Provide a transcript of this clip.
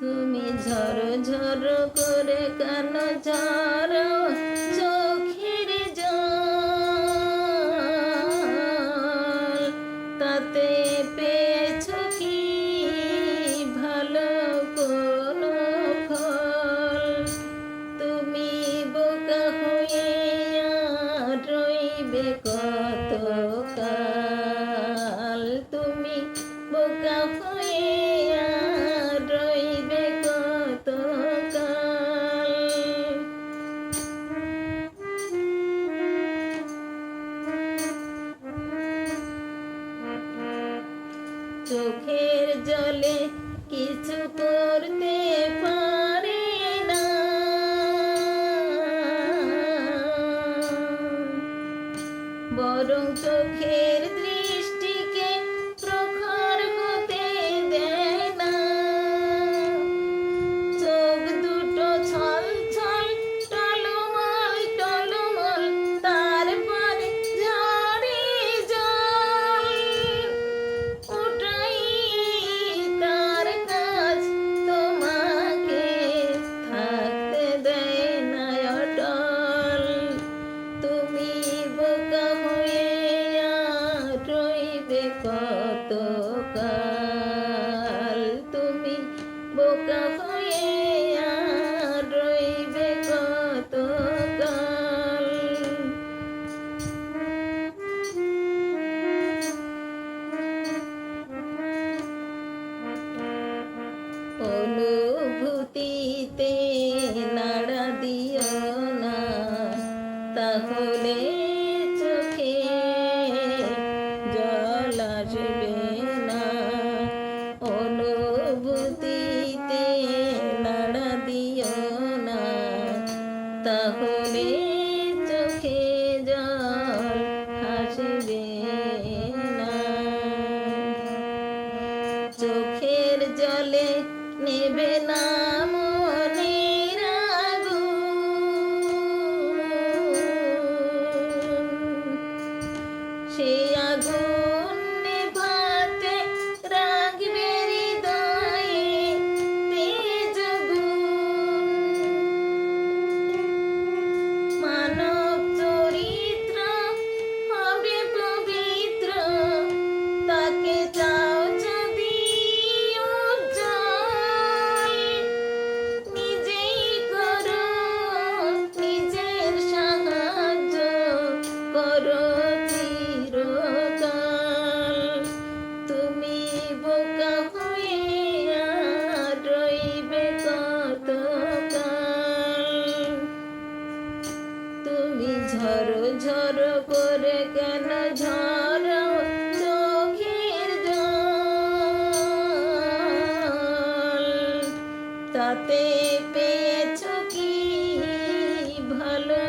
তুমি ঝরো ঝরো করে কেন ঝরো চোখের জল, তাতে পেয়েছো কি ভালো কোনো ফল? তুমি বোকা হয়ে আর রইবে কতকাল, তুমি বোকা হয়ে আর রইবে কতকাল। চোখের জলে কিছু করতে পারে না, বরং চোখের দৃষ্টিকে প্রখর হতে দেয় না। চোখ দুটো ছল ছল টলমল টলমল, তারপরে ঝরে জল। ওটাই তার কাজ, তোমাকে থাকতে দেয় না অটল। তুমি বোকা হয়ে আর রইবে কতকাল, তুমি বোকা হয়ে আর রইবে কতকাল। অনুভূতিতে নাড়া দিও না, তাহলে চোখে জল আসবে না। অনুভূতিতে নাড়া দিও না, তাহলে চোখে জল আসবে না। চোখের জলে নেবে না মনের আগুন, সে আগুন নেভাতে রাখবে হৃদয়ে তেজ গুণ। মানব চরিত্র হবে পবিত্র, তাকে চাও যদি উজ্জ্বল। নিজেই করো নিজের সাহায্য, করো চিরকাল। তুমি বোকা হয়ে আর রইবে কতকাল। তুমি ঝরো ঝরো করে কেন ঝরো চোখের জল, তাতে পেয়েছো কি ভালো